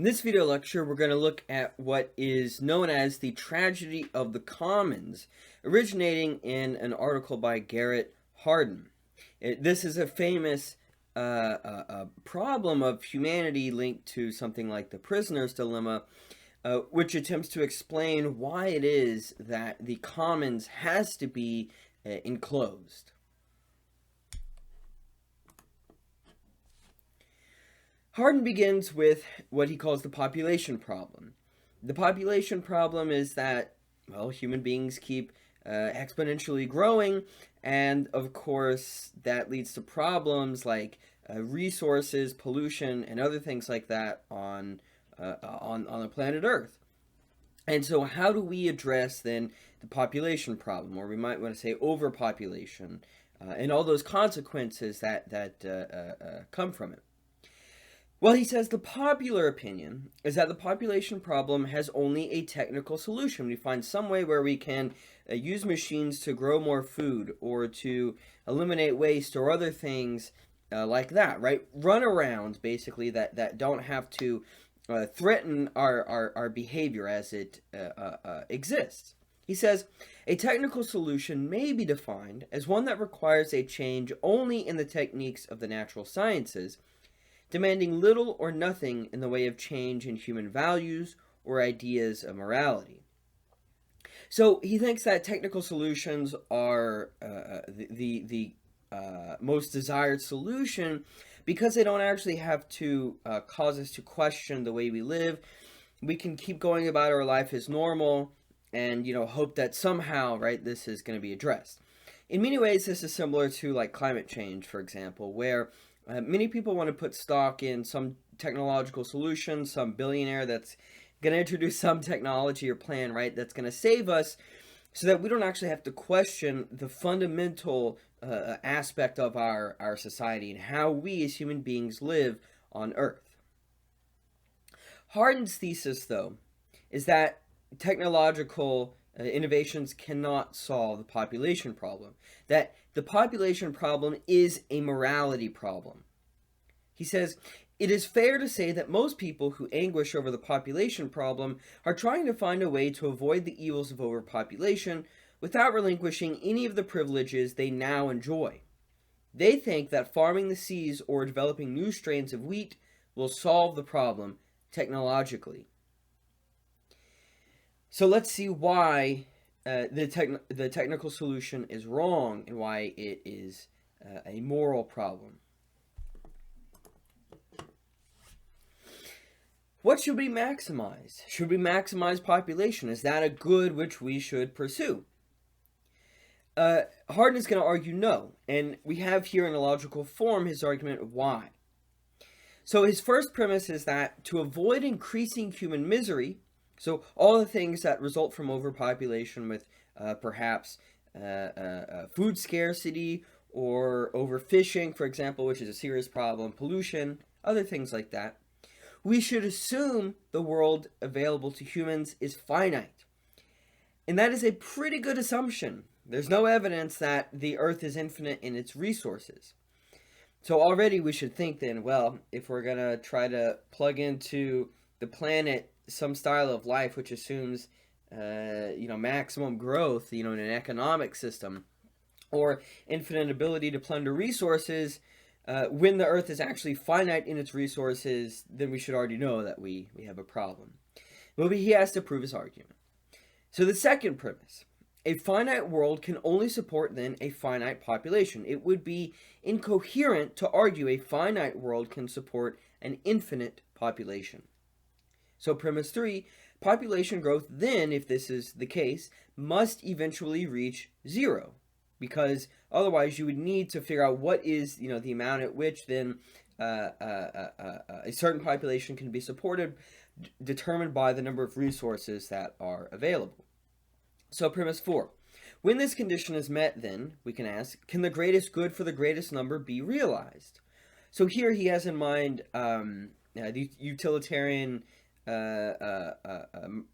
In this video lecture, we're going to look at what is known as the tragedy of the commons, originating in an article by Garrett Hardin. This is a famous problem of humanity linked to something like the prisoner's dilemma, which attempts to explain why it is that the commons has to be enclosed. Hardin begins with what he calls the population problem. The population problem is that, well, human beings keep exponentially growing, and of course that leads to problems like resources, pollution, and other things like that on the planet Earth. And so how do we address then the population problem, or we might want to say overpopulation, and all those consequences that come from it? Well, he says the popular opinion is that the population problem has only a technical solution. We find some way where we can use machines to grow more food or to eliminate waste or other things like that, right? Runarounds, basically, that don't have to threaten our behavior as it exists. He says, a technical solution may be defined as one that requires a change only in the techniques of the natural sciences, demanding little or nothing in the way of change in human values or ideas of morality. So he thinks that technical solutions are the most desired solution because they don't actually have to cause us to question the way we live. We can keep going about our life as normal and, hope that somehow, right, this is going to be addressed. In many ways, this is similar to like climate change, for example, where many people want to put stock in some technological solution, some billionaire that's going to introduce some technology or plan, right, that's going to save us so that we don't actually have to question the fundamental aspect of our society and how we as human beings live on Earth. Hardin's thesis, though, is that technological innovations cannot solve the population problem, that the population problem is a morality problem. He says, it is fair to say that most people who anguish over the population problem are trying to find a way to avoid the evils of overpopulation without relinquishing any of the privileges they now enjoy. They think that farming the seas or developing new strains of wheat will solve the problem technologically. So let's see why the technical solution is wrong and why it is a moral problem. What should we maximize? Should we maximize population? Is that a good which we should pursue? Hardin is going to argue no, and we have here in a logical form his argument of why. So his first premise is that to avoid increasing human misery, so all the things that result from overpopulation with perhaps food scarcity or overfishing, for example, which is a serious problem, pollution, other things like that, we should assume the world available to humans is finite. And that is a pretty good assumption. There's no evidence that the Earth is infinite in its resources. So already we should think then, well, if we're going to try to plug into the planet some style of life which assumes, maximum growth, in an economic system, or infinite ability to plunder resources, when the Earth is actually finite in its resources, then we should already know that we have a problem. But he has to prove his argument. So the second premise, a finite world can only support then a finite population. It would be incoherent to argue a finite world can support an infinite population. So premise 3, population growth then, if this is the case, must eventually reach 0. Because otherwise you would need to figure out what is, the amount at which then a certain population can be supported, determined by the number of resources that are available. So premise 4, when this condition is met then, we can ask, can the greatest good for the greatest number be realized? So here he has in mind the utilitarian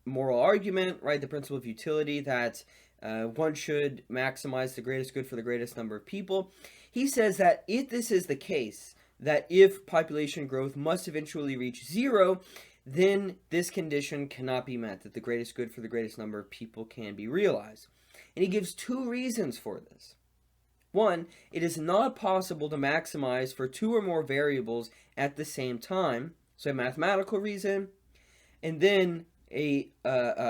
moral argument, right? The principle of utility that one should maximize the greatest good for the greatest number of people. He says that if this is the case, that if population growth must eventually reach zero, then this condition cannot be met, that the greatest good for the greatest number of people can be realized. And he gives two reasons for this. One, it is not possible to maximize for two or more variables at the same time, so a mathematical reason, and then a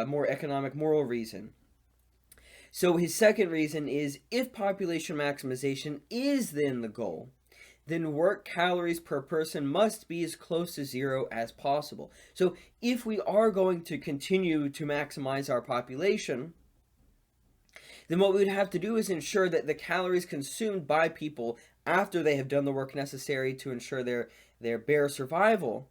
more economic moral reason. So his second reason is, if population maximization is then the goal, then work calories per person must be as close to zero as possible. So if we are going to continue to maximize our population, then what we would have to do is ensure that the calories consumed by people after they have done the work necessary to ensure their bare survival,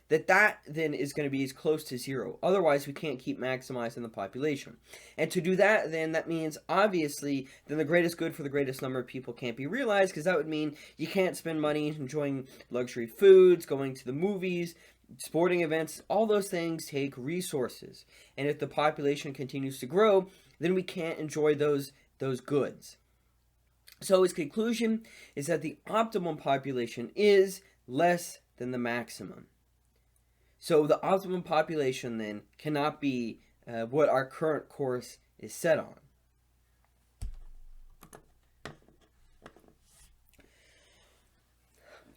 that then is going to be as close to zero. Otherwise, we can't keep maximizing the population. And to do that, then, that means, obviously, then the greatest good for the greatest number of people can't be realized, because that would mean you can't spend money enjoying luxury foods, going to the movies, sporting events. All those things take resources. And if the population continues to grow, then we can't enjoy those goods. So his conclusion is that the optimum population is less than the maximum. So the optimum population then cannot be what our current course is set on.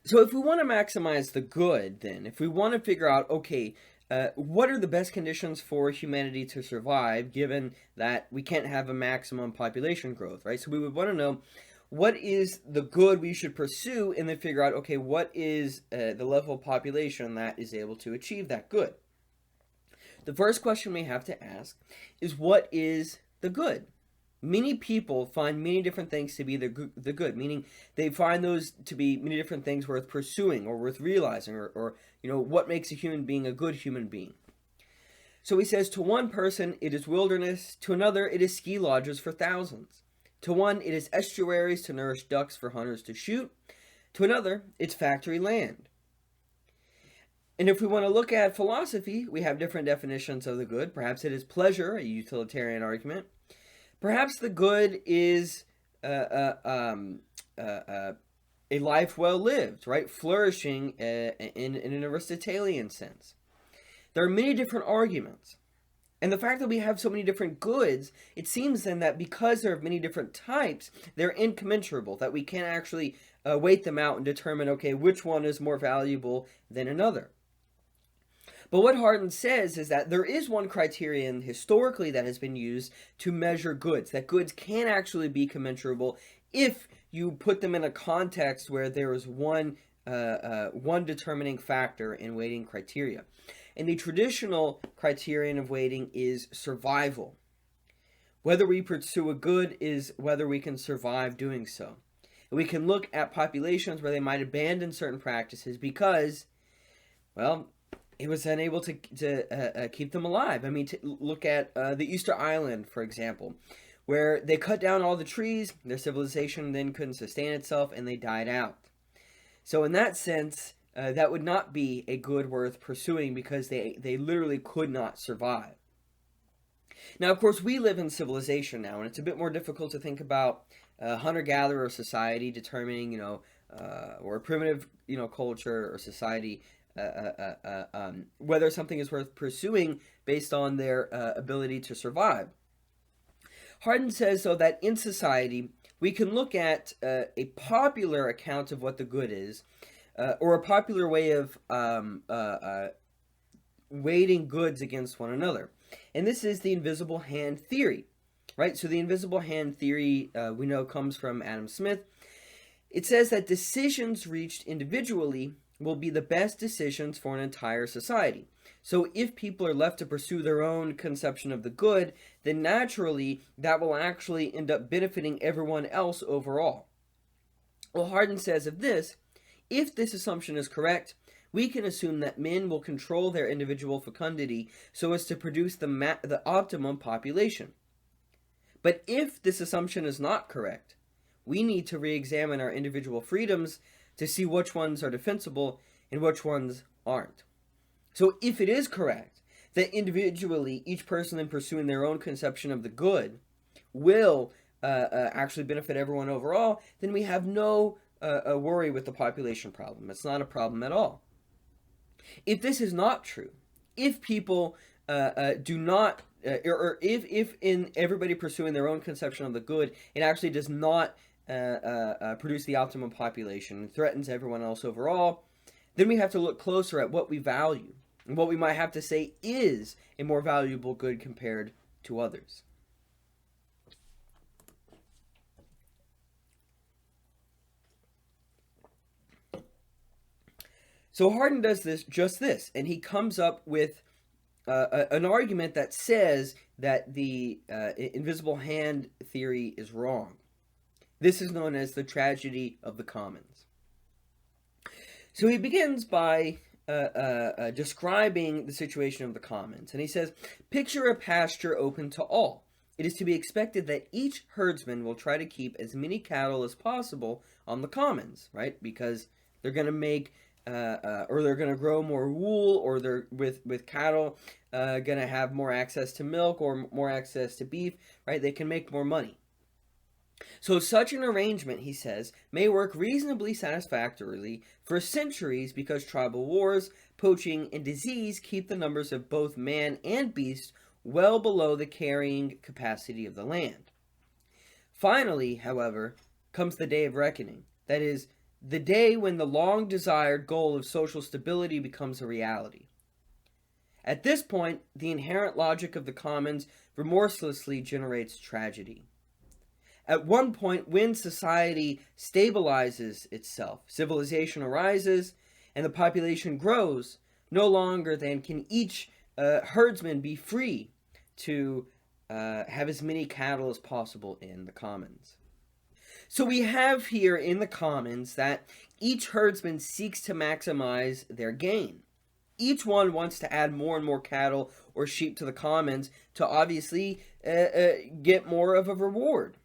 So if we want to maximize the good, then, if we want to figure out, okay, what are the best conditions for humanity to survive, given that we can't have a maximum population growth, right? So we would want to know, what is the good we should pursue, and then figure out, okay, what is the level of population that is able to achieve that good? The first question we have to ask is, what is the good? Many people find many different things to be the good, meaning they find those to be many different things worth pursuing or worth realizing, or what makes a human being a good human being. So he says, to one person it is wilderness, to another it is ski lodges for thousands. To one, it is estuaries to nourish ducks for hunters to shoot. To another, it's factory land. And if we want to look at philosophy, we have different definitions of the good. Perhaps it is pleasure, a utilitarian argument. Perhaps the good is a life well lived, right? Flourishing in an Aristotelian sense. There are many different arguments. And the fact that we have so many different goods, it seems then that because there are many different types, they're incommensurable, that we can't actually weight them out and determine, okay, which one is more valuable than another. But what Hardin says is that there is one criterion historically that has been used to measure goods, that goods can actually be commensurable if you put them in a context where there is one determining factor in weighting criteria. And the traditional criterion of weighting is survival. Whether we pursue a good is whether we can survive doing so. And we can look at populations where they might abandon certain practices because, well, it was unable to keep them alive. I mean, look at the Easter Island, for example, where they cut down all the trees, their civilization then couldn't sustain itself, and they died out. So in that sense, that would not be a good worth pursuing because they literally could not survive. Now, of course, we live in civilization now, and it's a bit more difficult to think about hunter-gatherer society determining, or a primitive, culture or society, whether something is worth pursuing based on their ability to survive. Hardin says, though, that in society, we can look at a popular account of what the good is, or a popular way of weighting goods against one another. And this is the invisible hand theory, right? So the invisible hand theory, we know, comes from Adam Smith. It says that decisions reached individually will be the best decisions for an entire society. So if people are left to pursue their own conception of the good, then naturally that will actually end up benefiting everyone else overall. Well, Hardin says of this, if this assumption is correct, we can assume that men will control their individual fecundity so as to produce the optimum population. But if this assumption is not correct, we need to re-examine our individual freedoms to see which ones are defensible and which ones aren't. So if it is correct that individually each person in pursuing their own conception of the good will actually benefit everyone overall, then we have no worry with the population problem. It's not a problem at all. If this is not true, if people do not, or if in everybody pursuing their own conception of the good, it actually does not produce the optimum population and threatens everyone else overall, then we have to look closer at what we value and what we might have to say is a more valuable good compared to others. So Hardin does just this, and he comes up with an argument that says that the invisible hand theory is wrong. This is known as the tragedy of the commons. So he begins by describing the situation of the commons, and he says, picture a pasture open to all. It is to be expected that each herdsman will try to keep as many cattle as possible on the commons, right? Because they're going to make or they're going to grow more wool, or they're with cattle going to have more access to milk or more access to beef, right? They can make more money. So such an arrangement, he says, may work reasonably satisfactorily for centuries because tribal wars, poaching, and disease keep the numbers of both man and beast well below the carrying capacity of the land. Finally, however, comes the day of reckoning, that is, the day when the long-desired goal of social stability becomes a reality. At this point, the inherent logic of the commons remorselessly generates tragedy. At one point, when society stabilizes itself, civilization arises, and the population grows, no longer then can each herdsman be free to have as many cattle as possible in the commons. So we have here in the commons that each herdsman seeks to maximize their gain. Each one wants to add more and more cattle or sheep to the commons to obviously get more of a reward.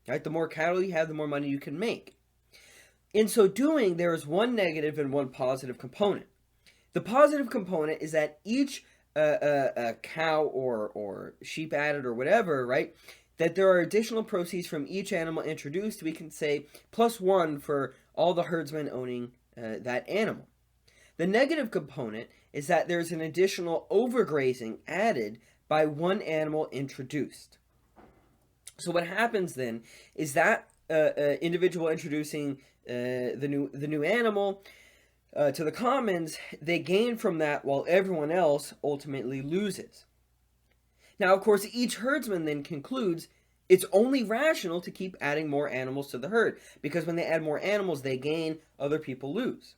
Right? The more cattle you have, the more money you can make. In so doing, there is one negative and one positive component. The positive component is that each cow or sheep added or whatever, right, that there are additional proceeds from each animal introduced. We can say +1 for all the herdsmen owning that animal. The negative component is that there's an additional overgrazing added by one animal introduced. So what happens then is that individual introducing the new animal to the commons, they gain from that while everyone else ultimately loses. Now, of course, each herdsman then concludes it's only rational to keep adding more animals to the herd, because when they add more animals, they gain, other people lose.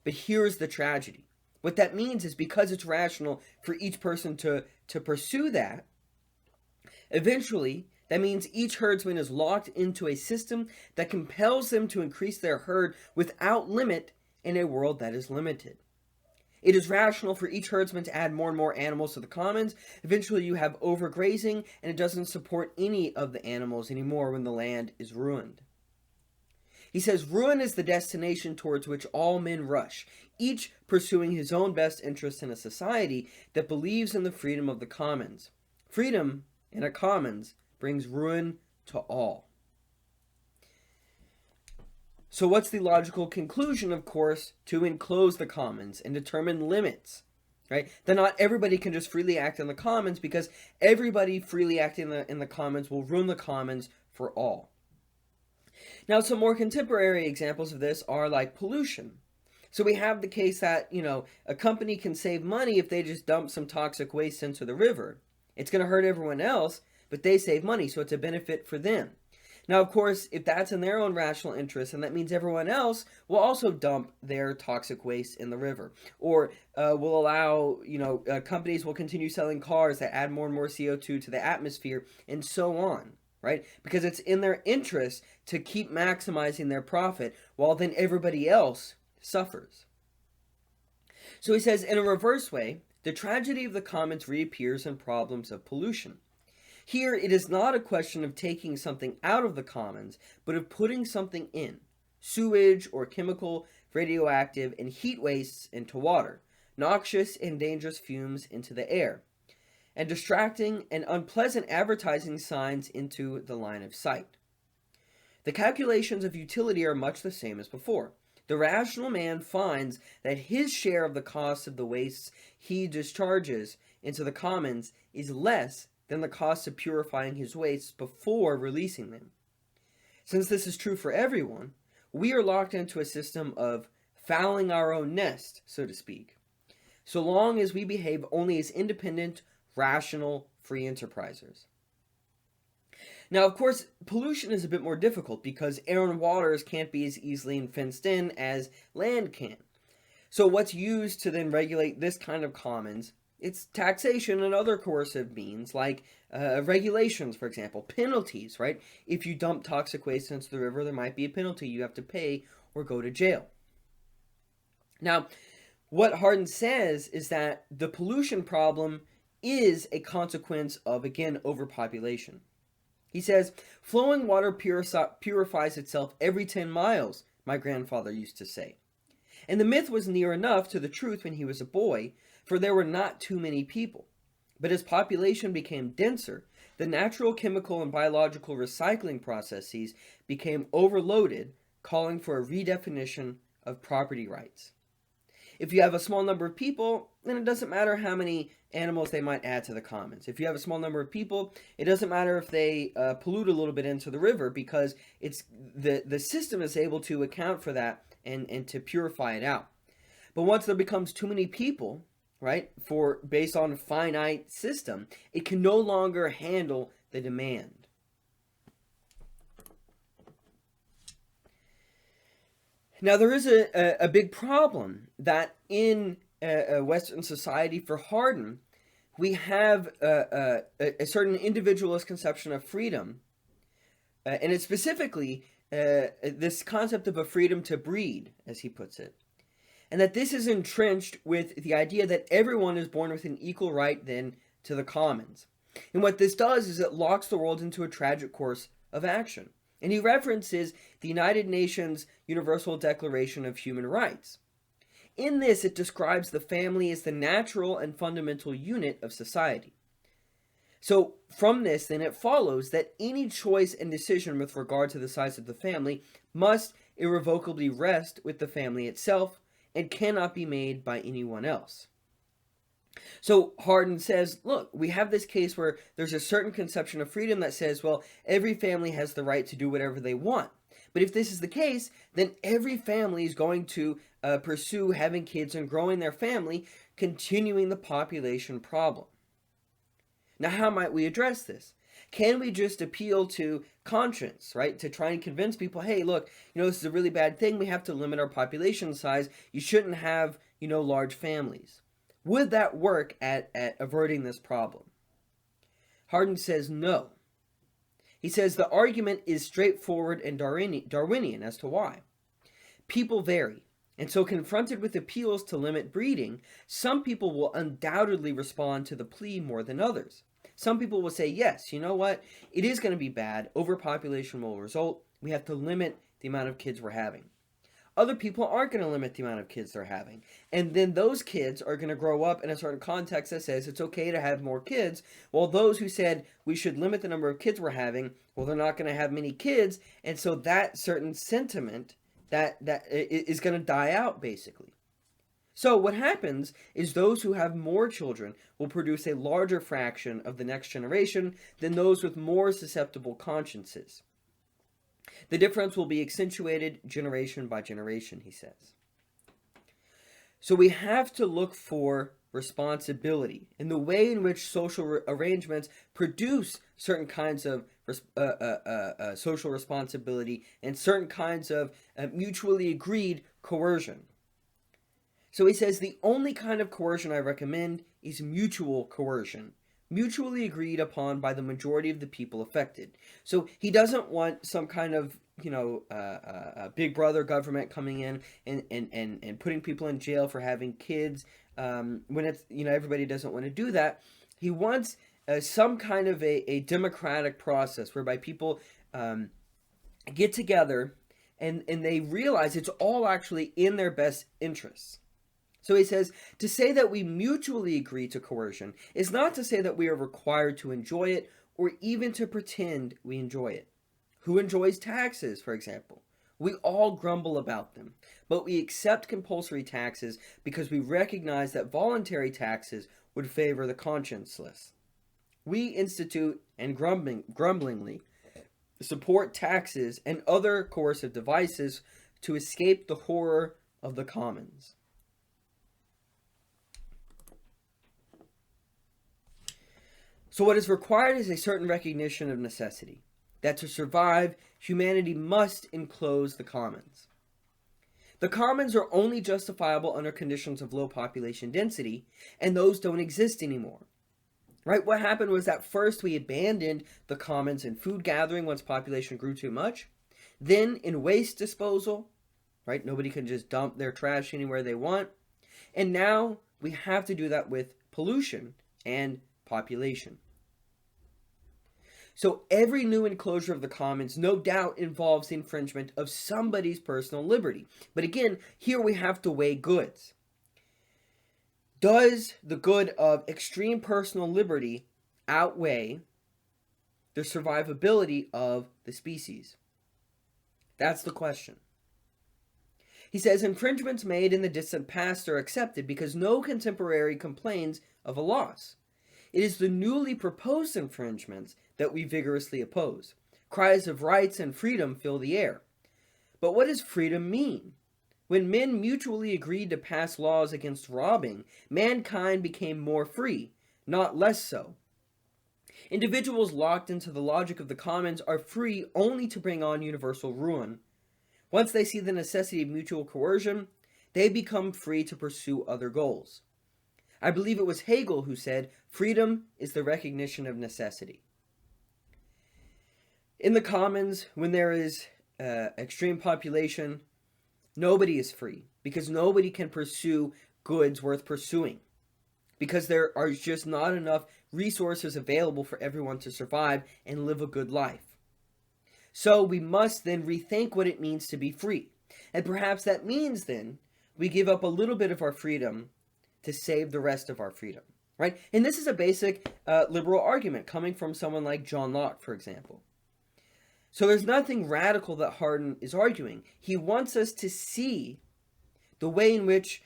But here's the tragedy. What that means is because it's rational for each person to pursue that, eventually, that means each herdsman is locked into a system that compels them to increase their herd without limit in a world that is limited. It is rational for each herdsman to add more and more animals to the commons. Eventually you have overgrazing, and it doesn't support any of the animals anymore when the land is ruined. He says, ruin is the destination towards which all men rush, each pursuing his own best interest in a society that believes in the freedom of the commons. Freedom in a commons brings ruin to all. So what's the logical conclusion, of course, to enclose the commons and determine limits, right? That not everybody can just freely act in the commons, because everybody freely acting in the commons will ruin the commons for all. Now, some more contemporary examples of this are like pollution. So we have the case that, a company can save money if they just dump some toxic waste into the river. It's going to hurt everyone else, but they save money, so it's a benefit for them. Now, of course, if that's in their own rational interest, and that means everyone else will also dump their toxic waste in the river, or will allow, companies will continue selling cars that add more and more CO2 to the atmosphere, and so on, right? Because it's in their interest to keep maximizing their profit, while then everybody else suffers. So he says, in a reverse way, the tragedy of the commons reappears in problems of pollution. Here, it is not a question of taking something out of the commons, but of putting something in, sewage or chemical, radioactive, and heat wastes into water, noxious and dangerous fumes into the air, and distracting and unpleasant advertising signs into the line of sight. The calculations of utility are much the same as before. The rational man finds that his share of the cost of the wastes he discharges into the commons is less than the cost of purifying his wastes before releasing them. Since this is true for everyone, we are locked into a system of fouling our own nest, so to speak, so long as we behave only as independent, rational, free enterprisers. Now, of course, pollution is a bit more difficult because air and waters can't be as easily fenced in as land can. So what's used to then regulate this kind of commons? It's taxation and other coercive means like regulations, for example, penalties, right? If you dump toxic waste into the river, there might be a penalty you have to pay or go to jail. Now, what Hardin says is that the pollution problem is a consequence of, again, overpopulation. He says, flowing water purifies itself every 10 miles, my grandfather used to say. And the myth was near enough to the truth when he was a boy, for there were not too many people. But as population became denser, the natural, chemical, and biological recycling processes became overloaded, calling for a redefinition of property rights. If you have a small number of people, then it doesn't matter how many animals they might add to the commons. If you have a small number of people, it doesn't matter if they pollute a little bit into the river, because it's the system is able to account for that and to purify it out. But once there becomes too many people, right, based on a finite system, it can no longer handle the demand. Now, there is a big problem that in Western society for Hardin, we have a certain individualist conception of freedom, and it's specifically this concept of a freedom to breed, as he puts it, and that this is entrenched with the idea that everyone is born with an equal right then to the commons. And what this does is it locks the world into a tragic course of action. And he references the United Nations Universal Declaration of Human Rights. In this, it describes the family as the natural and fundamental unit of society. So from this, then, it follows that any choice and decision with regard to the size of the family must irrevocably rest with the family itself and cannot be made by anyone else. So Hardin says, look, we have this case where there's a certain conception of freedom that says, well, every family has the right to do whatever they want. But if this is the case, then every family is going to pursue having kids and growing their family, continuing the population problem. Now, how might we address this? Can we just appeal to conscience, right? To try and convince people, hey, look, this is a really bad thing. We have to limit our population size. You shouldn't have, large families. Would that work at averting this problem? Hardin says no. He says the argument is straightforward and Darwinian as to why. People vary, and so confronted with appeals to limit breeding, some people will undoubtedly respond to the plea more than others. Some people will say, yes, you know what? It is going to be bad. Overpopulation will result. We have to limit the amount of kids we're having. Other people aren't going to limit the amount of kids they're having. And then those kids are going to grow up in a certain context that says it's okay to have more kids, while those who said we should limit the number of kids we're having, well, they're not going to have many kids. And so that certain sentiment that is going to die out, basically. So what happens is those who have more children will produce a larger fraction of the next generation than those with more susceptible consciences. The difference will be accentuated generation by generation, he says. So we have to look for responsibility in the way in which social arrangements produce certain kinds of social responsibility and certain kinds of mutually agreed coercion. So he says the only kind of coercion I recommend is mutual coercion, mutually agreed upon by the majority of the people affected. So he doesn't want some kind of, big brother government coming in and putting people in jail for having kids when it's, everybody doesn't want to do that. He wants some kind of a democratic process whereby people get together and they realize it's all actually in their best interests. So he says, to say that we mutually agree to coercion is not to say that we are required to enjoy it or even to pretend we enjoy it. Who enjoys taxes, for example? We all grumble about them, but we accept compulsory taxes because we recognize that voluntary taxes would favor the conscienceless. We institute and grumblingly support taxes and other coercive devices to escape the horror of the commons. So what is required is a certain recognition of necessity, that to survive, humanity must enclose the commons. The commons are only justifiable under conditions of low population density, and those don't exist anymore. Right? What happened was that first we abandoned the commons in food gathering once population grew too much, then in waste disposal, right? Nobody can just dump their trash anywhere they want, and now we have to do that with pollution and population. So every new enclosure of the commons no doubt involves the infringement of somebody's personal liberty. But again, here we have to weigh goods. Does the good of extreme personal liberty outweigh the survivability of the species? That's the question. He says infringements made in the distant past are accepted because no contemporary complains of a loss. It is the newly proposed infringements that we vigorously oppose. Cries of rights and freedom fill the air. But what does freedom mean? When men mutually agreed to pass laws against robbing, mankind became more free, not less so. Individuals locked into the logic of the commons are free only to bring on universal ruin. Once they see the necessity of mutual coercion, they become free to pursue other goals. I believe it was Hegel who said, freedom is the recognition of necessity. In the commons, when there is extreme population, nobody is free because nobody can pursue goods worth pursuing because there are just not enough resources available for everyone to survive and live a good life. So we must then rethink what it means to be free. And perhaps that means then we give up a little bit of our freedom to save the rest of our freedom, right? And this is a basic liberal argument coming from someone like John Locke, for example. So there's nothing radical that Hardin is arguing. He wants us to see the way in which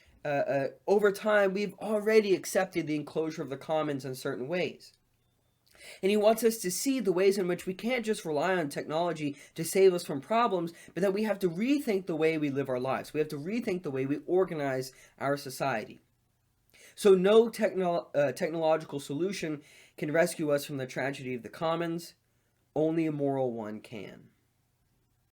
over time we've already accepted the enclosure of the commons in certain ways. And he wants us to see the ways in which we can't just rely on technology to save us from problems, but that we have to rethink the way we live our lives. We have to rethink the way we organize our society. So no technological solution can rescue us from the tragedy of the commons. Only a moral one can.